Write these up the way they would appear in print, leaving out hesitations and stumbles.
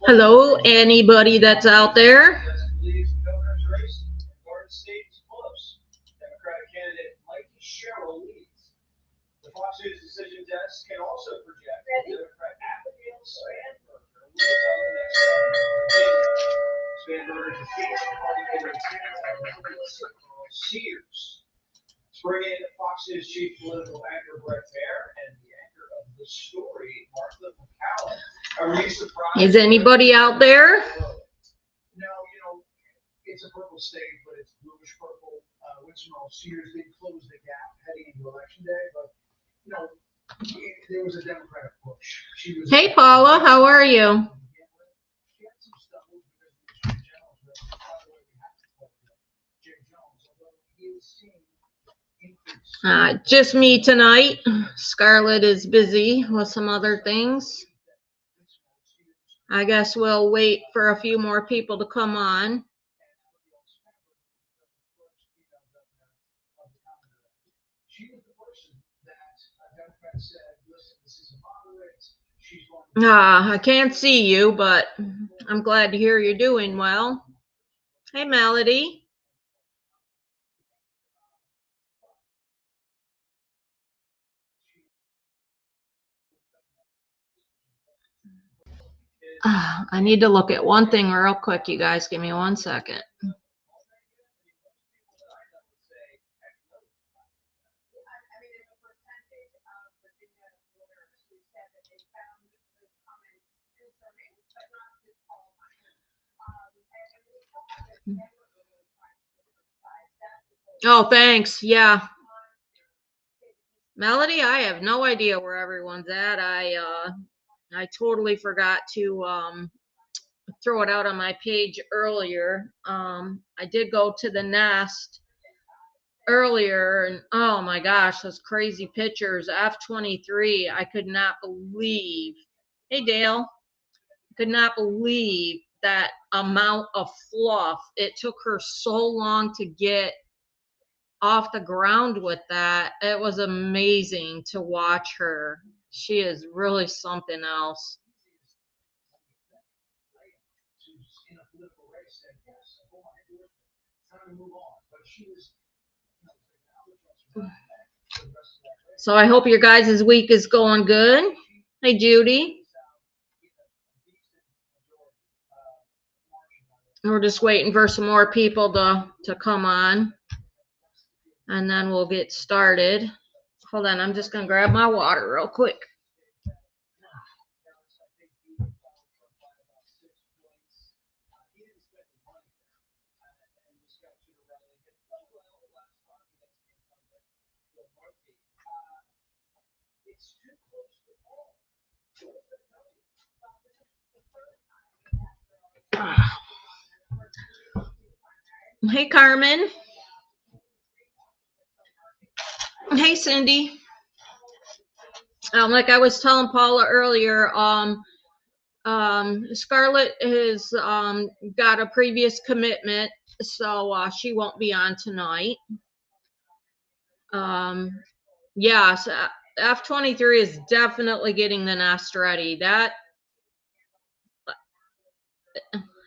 Hello, anybody that's out there? Is anybody out there? Hey, Paula, how are you? Just me tonight. Scarlett is busy with some other things. I guess we'll wait for a few more people to come on. I can't see you, but I'm glad to hear you're doing well. Hey, Melody. I need to look at one thing real quick, you guys. Give me 1 second. Oh, thanks. Yeah. Melody, I have no idea where everyone's at. I totally forgot to throw it out on my page earlier. I did go to the nest earlier, and oh my gosh, those crazy pictures. F23, I could not believe. Hey, Dale. Could not believe that amount of fluff. It took her so long to get off the ground with that. It was amazing to watch her. She is really something else. So I hope your guys' week is going good. Hey, Judy. We're just waiting for some more people to come on, and then we'll get started. Hold on, I'm just going to grab my water real quick. Hey, Carmen. Hey, Cindy. Like I was telling Paula earlier, Scarlett has got a previous commitment, so she won't be on tonight. Yeah, so F23 is definitely getting the nest ready.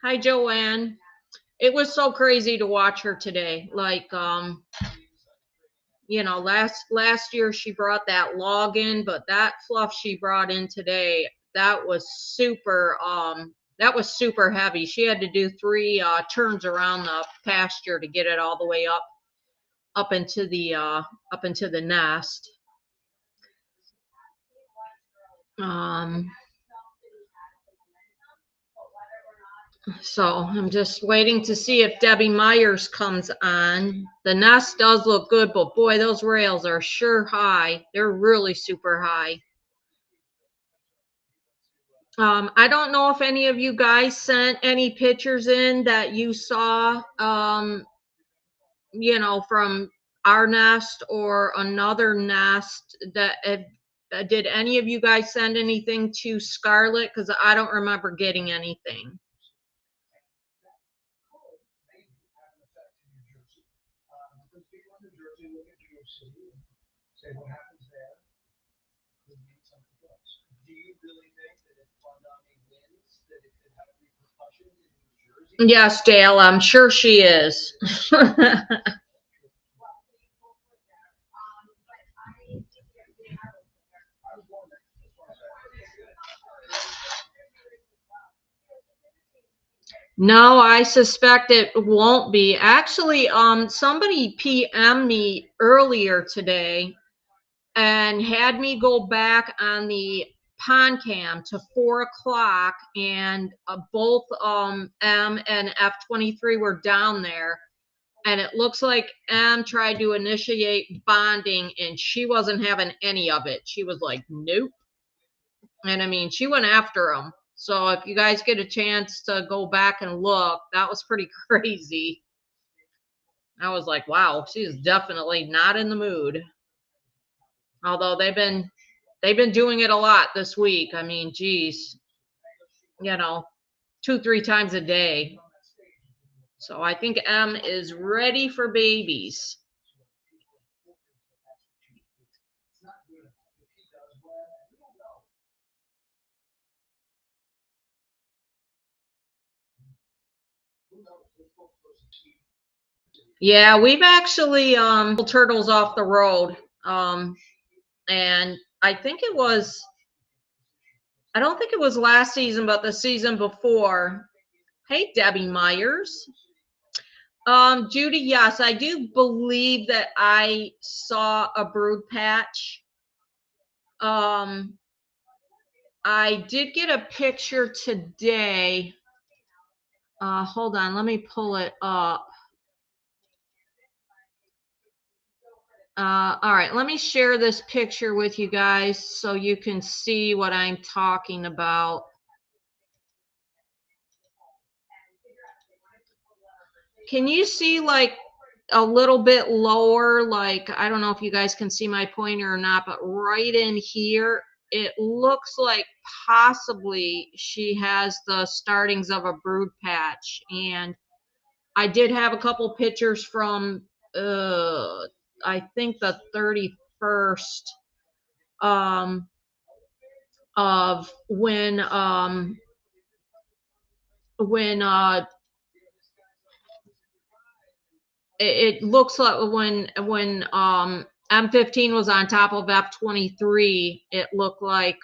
Hi, Joanne. It was so crazy to watch her today. Like, you know, last year she brought that log in, but that fluff she brought in today, that was super heavy. She had to do 3 turns around the pasture to get it all the way up into the nest. So I'm just waiting to see if Debbie Myers comes on. The nest does look good, but boy, those rails are sure high. They're really super high. I don't know if any of you guys sent any pictures in that you saw, you know, from our nest or another nest. Did any of you guys send anything to Scarlett? Because I don't remember getting anything. Yes, Dale, I'm sure she is. No, I suspect it won't be. Actually, somebody PM me earlier today and had me go back on the pond cam to 4 o'clock, and both M and F23 were down there, and it looks like M tried to initiate bonding, and she wasn't having any of it. She was like, nope. And I mean, she went after him. So if you guys get a chance to go back and look, that was pretty crazy. I was like, wow, she's definitely not in the mood. Although they've been doing it a lot this week. I mean, geez, 2-3 times a day. So I think M is ready for babies. Yeah, we've actually turtles off the road. And I don't think it was last season, but the season before. Hey, Debbie Myers. Judy, yes, I do believe that I saw a brood patch. I did get a picture today. Hold on, let me pull it up. All right, let me share this picture with you guys so you can see what I'm talking about. Can you see like a little bit lower? Like, I don't know if you guys can see my pointer or not, but right in here, it looks like possibly she has the startings of a brood patch. And I did have a couple pictures from, I think the 31st, of when it looks like when M15 was on top of F23, it looked like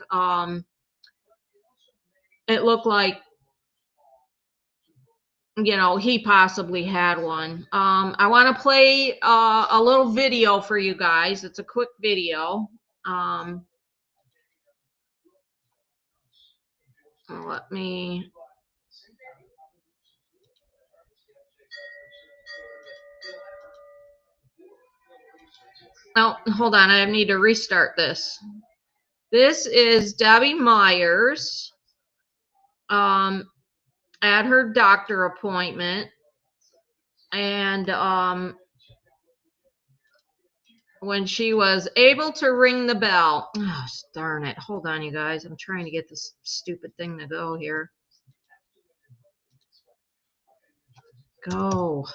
he possibly had one. I want to play a little video for you guys. It's a quick video. Let me. Oh, hold on. I need to restart this. This is Debbie Myers at her doctor appointment. And when she was able to ring the bell. Oh, darn it. Hold on, you guys. I'm trying to get this stupid thing to go here. Go.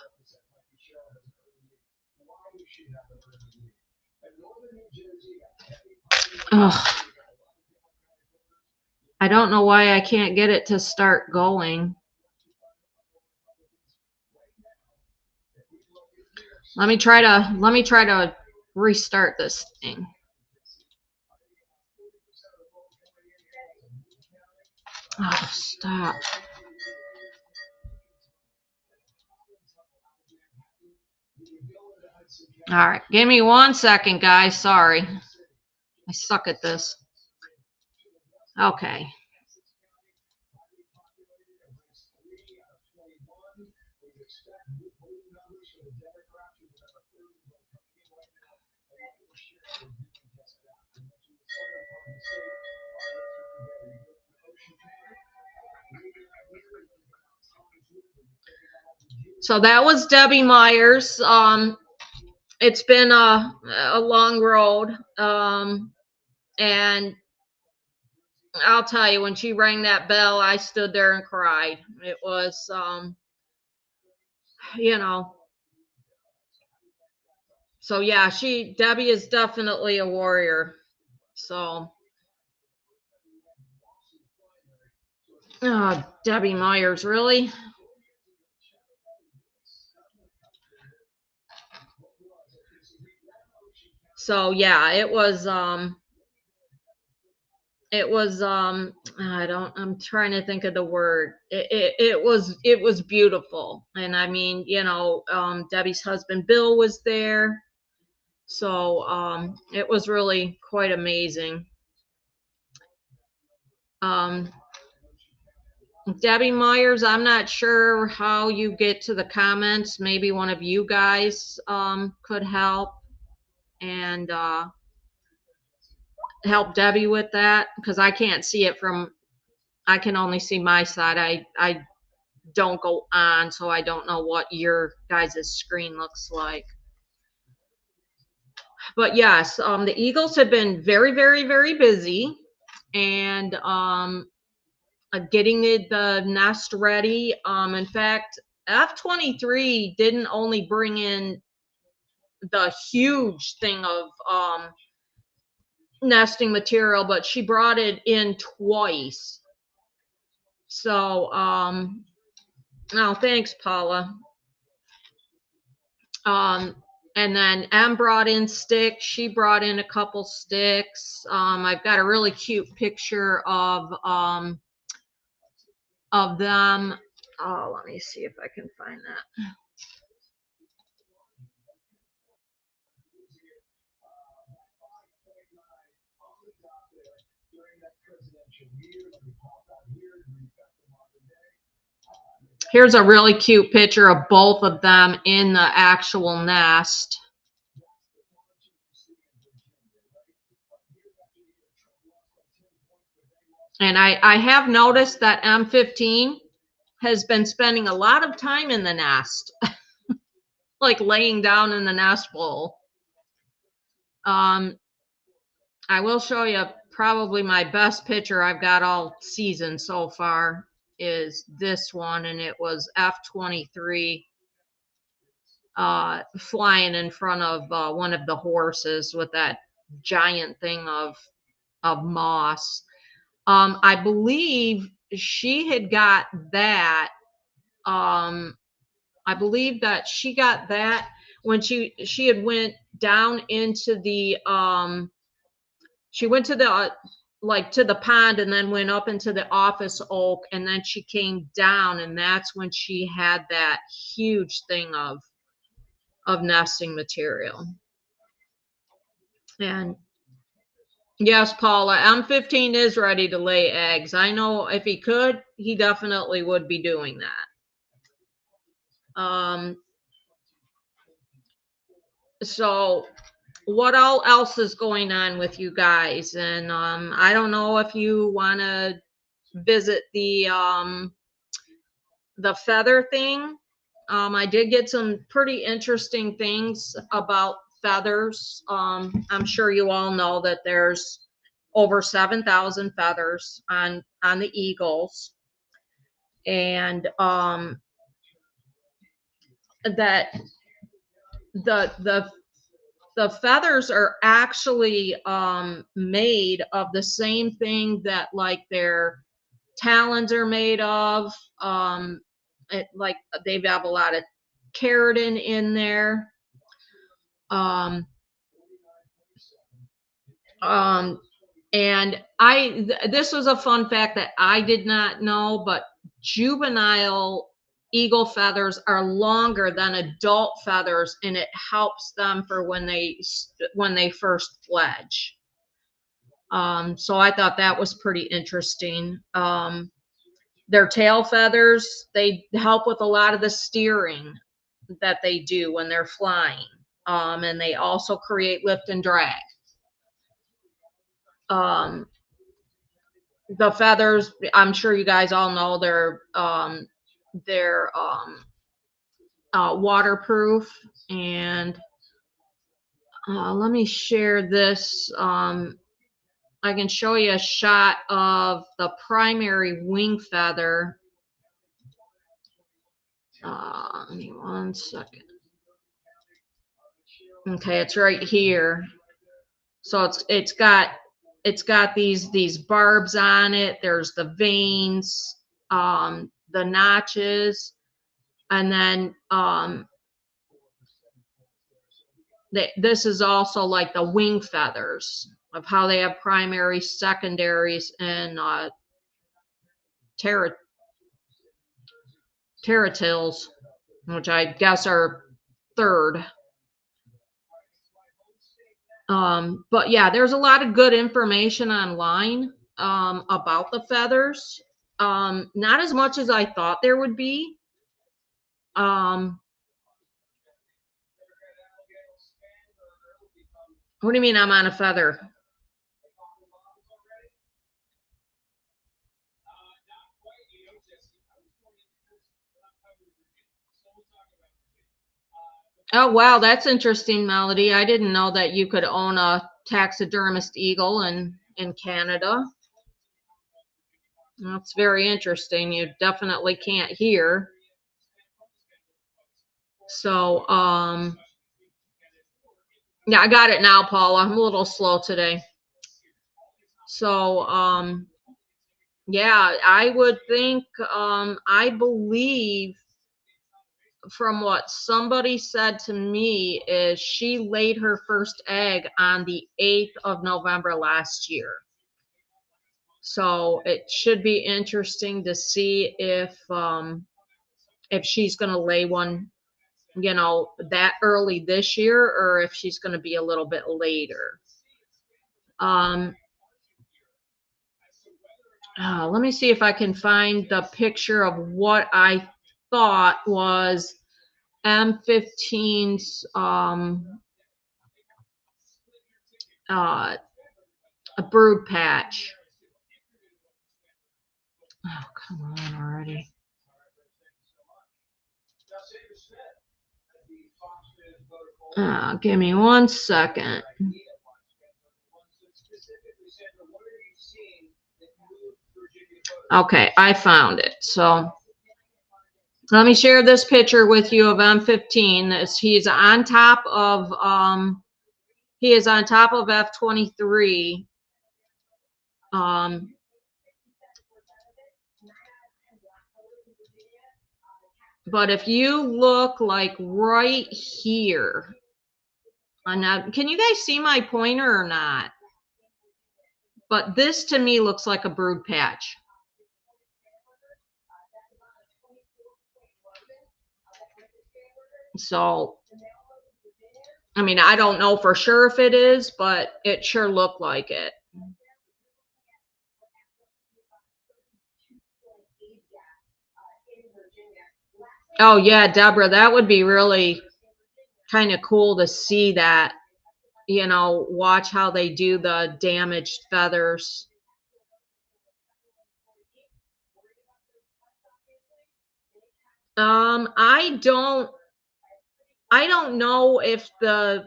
Ugh. I don't know why I can't get it to start going. Let me try to restart this thing. Oh, stop. All right, give me 1 second, guys. Sorry. I suck at this. Okay. So that was Debbie Myers. It's been a long road. And I'll tell you, when she rang that bell, I stood there and cried. It was, so yeah, Debbie is definitely a warrior. So Oh, Debbie Myers, really? So yeah, I'm trying to think of the word. It was beautiful. And I mean, you know, Debbie's husband Bill was there. So it was really quite amazing. Um, Debbie Myers, I'm not sure how you get to the comments. Maybe one of you guys could help and help Debbie with that, because I can't see it from, I can only see my side. I don't go on, so I don't know what your guys' screen looks like. But yes, the Eagles have been very, very, very busy, and getting the nest ready. In fact, F-23 didn't only bring in the huge thing of nesting material, but she brought it in twice. So, oh, thanks, Paula. And then Em brought in sticks. She brought in a couple sticks. I've got a really cute picture of them. Oh, let me see if I can find that. Here's a really cute picture of both of them in the actual nest. And I have noticed that M15 has been spending a lot of time in the nest, like laying down in the nest bowl. I will show you probably my best picture I've got all season so far is this one, and it was F-23 flying in front of one of the horses with that giant thing of moss. I believe she had got that. I believe that she got that when she had went down into the she went to the like to the pond and then went up into the office oak, and then she came down, and that's when she had that huge thing of nesting material. And yes, Paula, M15 is ready to lay eggs. I know if he could, he definitely would be doing that. So what all else is going on with you guys? And I don't know if you want to visit the feather thing. I did get some pretty interesting things about feathers. I'm sure you all know that there's over 7,000 feathers on the Eagles, and that the feathers are actually made of the same thing that like their talons are made of. Like they have a lot of keratin in there. Um, and this was a fun fact that I did not know, but juvenile eagle feathers are longer than adult feathers, and it helps them for when they first fledge. So I thought that was pretty interesting. Their tail feathers, they help with a lot of the steering that they do when they're flying. And they also create lift and drag. The feathers, I'm sure you guys all know they're waterproof. And let me share this. I can show you a shot of the primary wing feather. Give me 1 second. Okay, it's right here. So it's got these barbs on it. There's the veins. the notches, and then this is also like the wing feathers of how they have primaries, secondaries, and terratils, which I guess are third. But yeah, there's a lot of good information online about the feathers. Not as much as I thought there would be. What do you mean I'm on a feather? Oh, wow, that's interesting, Melody. I didn't know that you could own a taxidermist eagle in Canada. That's very interesting. You definitely can't hear. So, yeah, I got it now, Paula. I'm a little slow today. So, yeah, I would think, I believe from what somebody said to me is she laid her first egg on the 8th of November last year. So it should be interesting to see if she's going to lay one, you know, that early this year, or if she's going to be a little bit later. Let me see if I can find the picture of what I thought was M15's a brood patch. Oh, come on already. Give me 1 second. Okay, I found it. So let me share this picture with you of M15. He's on top of he is on top of F23. But if you look like right here, can you guys see my pointer or not? But this to me looks like a brood patch. So, I mean, I don't know for sure if it is, but it sure looked like it. Oh, yeah, Deborah, that would be really kind of cool to see that, you know, watch how they do the damaged feathers. I don't know if the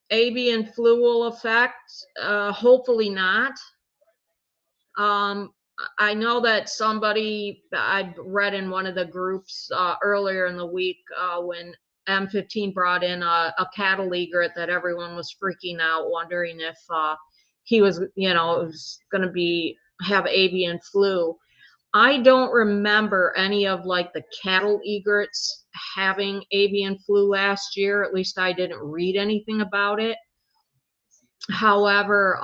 avian flu will affect, hopefully not. I know that somebody I read in one of the groups earlier in the week when M15 brought in a cattle egret that everyone was freaking out, wondering if he was, you know, it was going to be have avian flu. I don't remember any of like the cattle egrets having avian flu last year. At least I didn't read anything about it. However,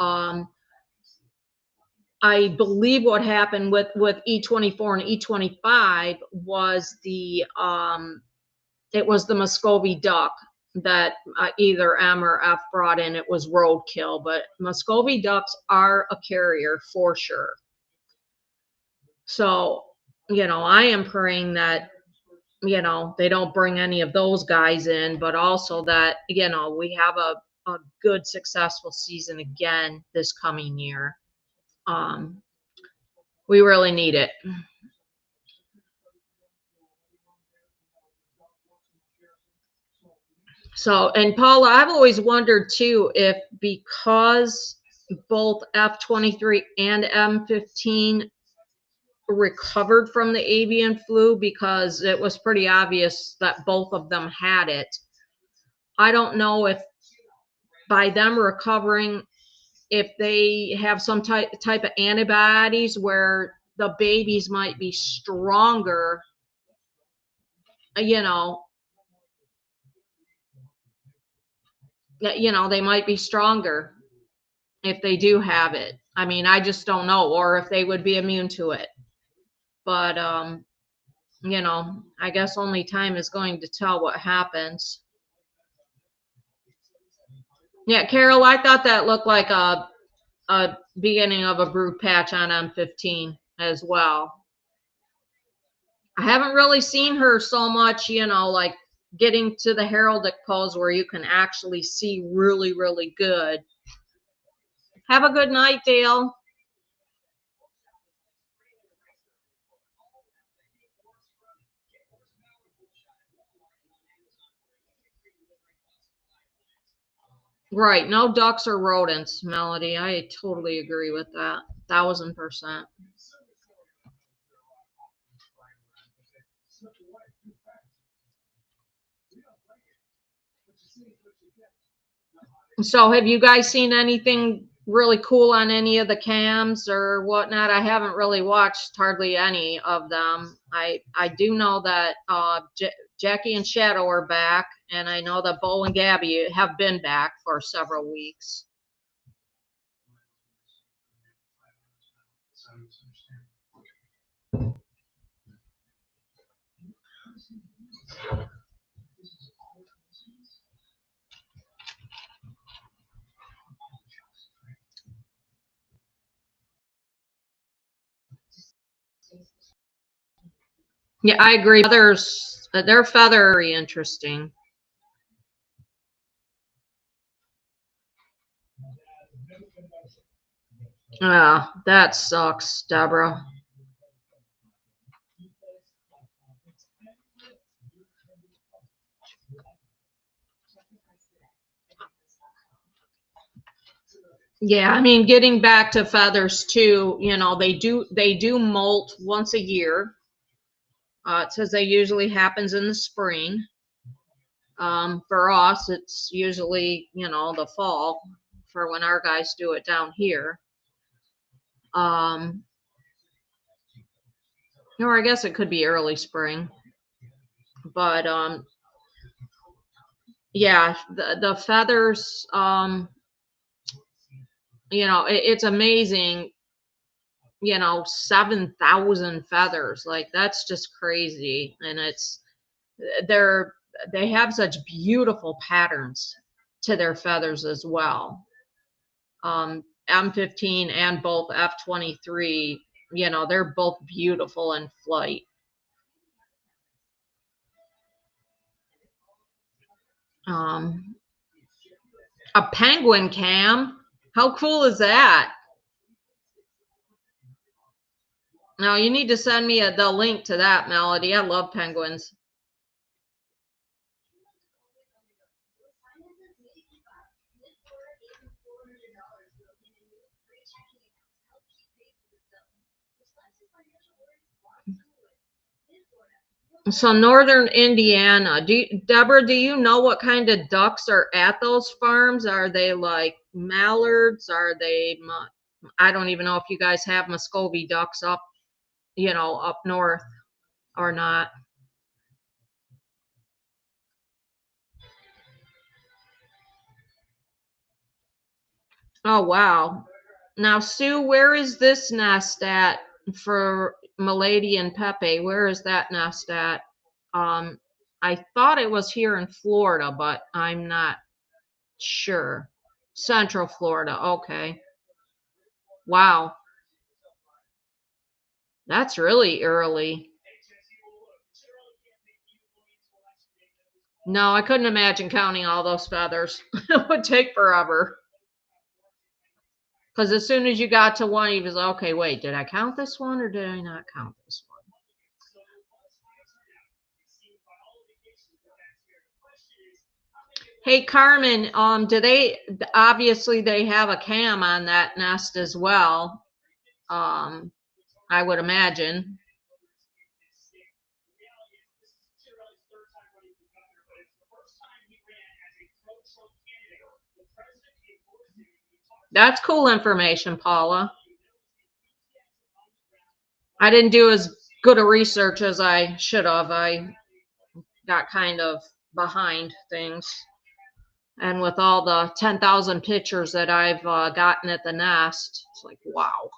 I believe what happened with E24 and E25 was it was the Muscovy duck that either M or F brought in. It was roadkill, but Muscovy ducks are a carrier for sure. So, you know, I am praying that, you know, they don't bring any of those guys in, but also that, you know, we have a good, successful season again this coming year. We really need it. So, and Paula, I've always wondered too if because both F23 and M15 recovered from the avian flu, because it was pretty obvious that both of them had it. I don't know if by them recovering, if they have some type of antibodies where the babies might be stronger, you know, they might be stronger if they do have it. I mean, I just don't know, or if they would be immune to it. But I guess only time is going to tell what happens. Yeah, Carol, I thought that looked like a beginning of a brood patch on M15 as well. I haven't really seen her so much, like getting to the heraldic pose where you can actually see really, really good. Have a good night, Dale. Right. No ducks or rodents, Melody. I totally agree with that. 1000%. So have you guys seen anything really cool on any of the cams or whatnot? I haven't really watched hardly any of them. I do know that Jackie and Shadow are back, and I know that Bo and Gabby have been back for several weeks. Yeah, I agree. Feathers, their feather very interesting. Ah, that sucks, Deborah. Yeah, I mean, getting back to feathers too, they do molt once a year. It says they usually happens in the spring. For us, it's usually, the fall for when our guys do it down here. Or I guess it could be early spring. But yeah, the feathers, it's amazing, 7,000 feathers. Like that's just crazy. And they're they have such beautiful patterns to their feathers as well. M15 and both F23, they're both beautiful in flight. A penguin cam? How cool is that? No, you need to send me the link to that, Melody. I love penguins. So northern Indiana, Deborah, do you know what kind of ducks are at those farms? Are they like mallards? Are they, I don't even know if you guys have Muscovy ducks up, up north or not. Oh, wow. Now, Sue, where is this nest at for Milady and Pepe? Where is that nest at? Um, I thought it was here in Florida, but I'm not sure. Central Florida. Okay. Wow. That's really early. No, I couldn't imagine counting all those feathers. It would take forever. Because as soon as you got to one, you was okay, wait, did I count this one or did I not count this one? Hey Carmen, do they obviously they have a cam on that nest as well? I would imagine. That's cool information, Paula. I didn't do as good a research as I should have. I got kind of behind things. And with all the 10,000 pictures that I've gotten at the nest, it's like, wow.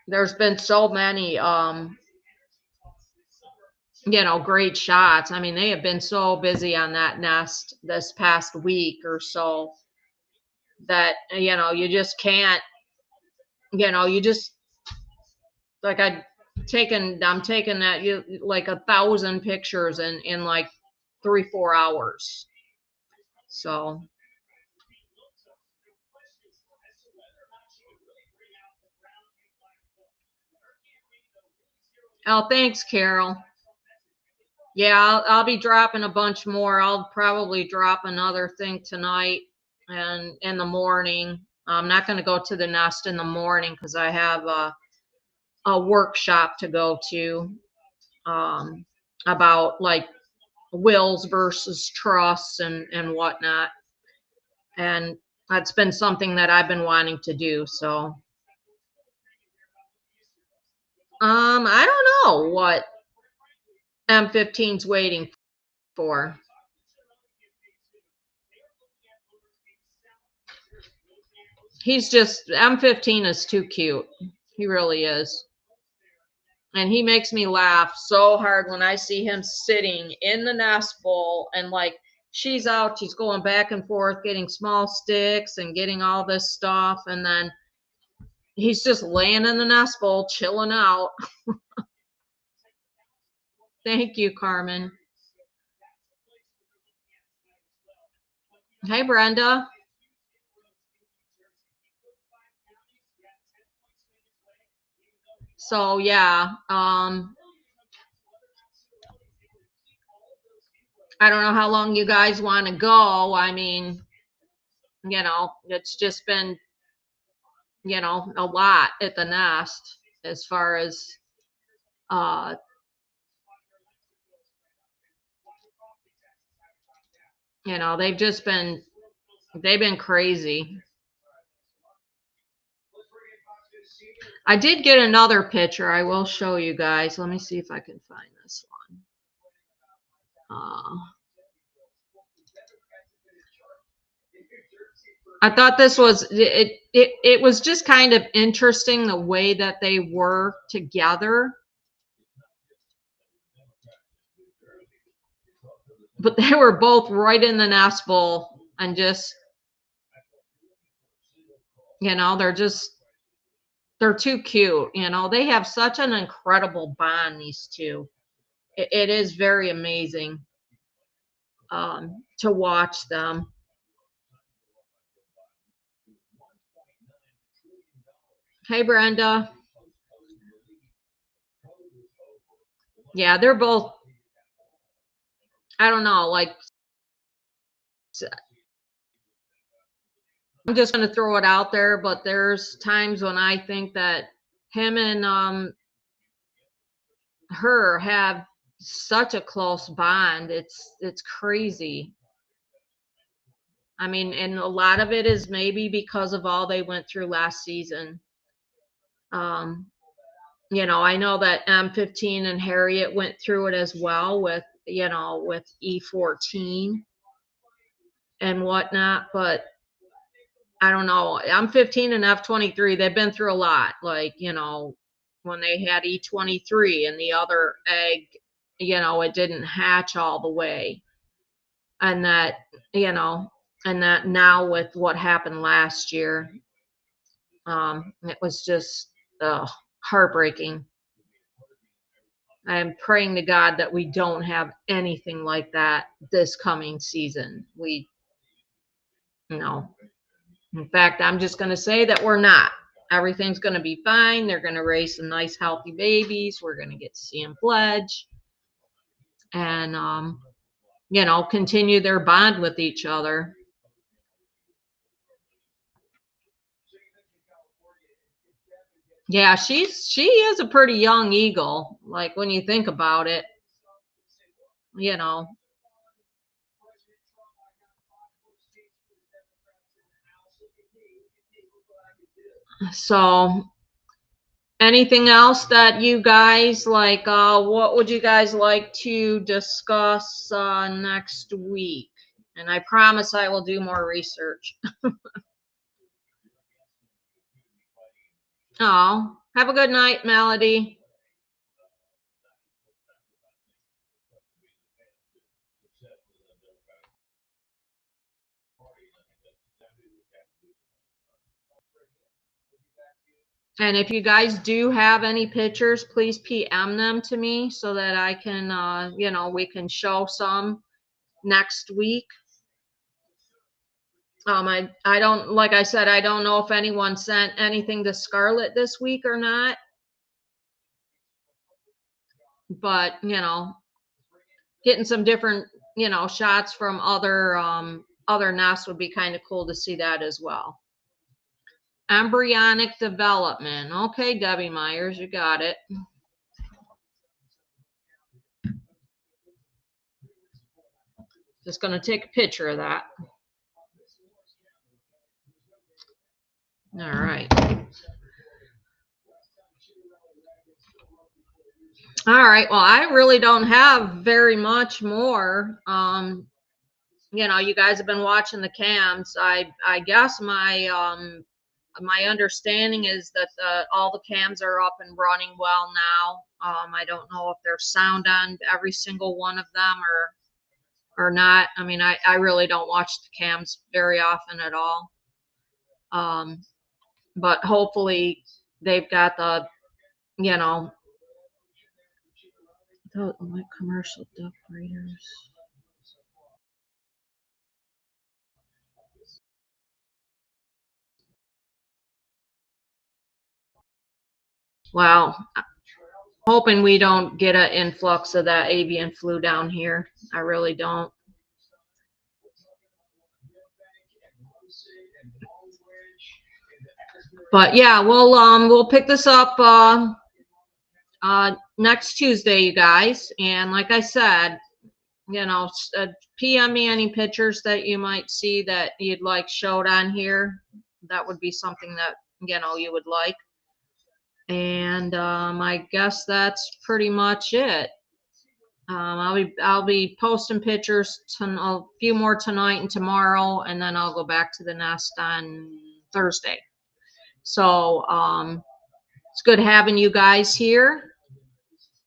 There's been so many, great shots. I mean, they have been so busy on that nest this past week or so that, you just can't, you just, like I'm taking that, like 1,000 pictures in like 3-4 hours. So. Oh, thanks, Carol. Yeah, I'll be dropping a bunch more. I'll probably drop another thing tonight and in the morning. I'm not going to go to the nest in the morning because I have a workshop to go to about like wills versus trusts and whatnot. And that's been something that I've been wanting to do. So, I don't know what M15's waiting for. He's just, M15 is too cute. He really is. And he makes me laugh so hard when I see him sitting in the nest bowl and like she's out, she's going back and forth getting small sticks and getting all this stuff. And then he's just laying in the nest bowl, chilling out. Thank you, Carmen. Hey, Brenda. So yeah, I don't know how long you guys want to go. I mean, it's just been, a lot at the nest as far as uh they've been crazy. I did get another picture. I will show you guys. Let me see if I can find this one. I thought this was it was just kind of interesting the way that they were together. But they were both right in the nest bowl and just, they're too cute. They have such an incredible bond, these two. It is very amazing to watch them. Hey, Brenda. Yeah, they're both, I don't know, like, I'm just going to throw it out there, but there's times when I think that him and her have such a close bond. It's crazy. I mean, and a lot of it is maybe because of all they went through last season. Um, I know that M15 and Harriet went through it as well with, with E14 and whatnot, but I don't know. M15 and F23, they've been through a lot. Like, when they had E23 and the other egg, it didn't hatch all the way. And that, and that now with what happened last year, it was just heartbreaking. I am praying to God that we don't have anything like that this coming season. No. In fact, I'm just going to say that we're not. Everything's going to be fine. They're going to raise some nice, healthy babies. We're going to get to see them fledge and, continue their bond with each other. Yeah, she is a pretty young eagle. Like when you think about it, you know. So anything else that you guys like, what would you guys like to discuss next week? And I promise I will do more research. Oh, have a good night, Melody. And if you guys do have any pictures, please PM them to me so that I can, we can show some next week. I don't, like I said, I don't know if anyone sent anything to Scarlett this week or not, but, getting some different, shots from other nests would be kind of cool to see that as well. Embryonic development. Okay, Debbie Myers, you got it. Just going to take a picture of that. All right. All right. Well, I really don't have very much more. You guys have been watching the cams. I guess my understanding is that all the cams are up and running well now. I don't know if there's sound on every single one of them or not. I mean, I really don't watch the cams very often at all. But hopefully they've got the commercial duck breeders. Well, hoping we don't get an influx of that avian flu down here. I really don't. But yeah, we'll pick this up next Tuesday, you guys. And like I said, PM me any pictures that you might see that you'd like showed on here. That would be something that you would like. And I guess that's pretty much it. I'll be posting pictures a few more tonight and tomorrow, and then I'll go back to the nest on Thursday. So it's good having you guys here,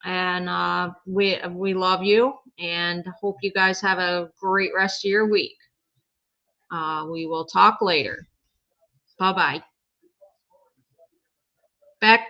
and we love you, and hope you guys have a great rest of your week. We will talk later. Bye bye. Back.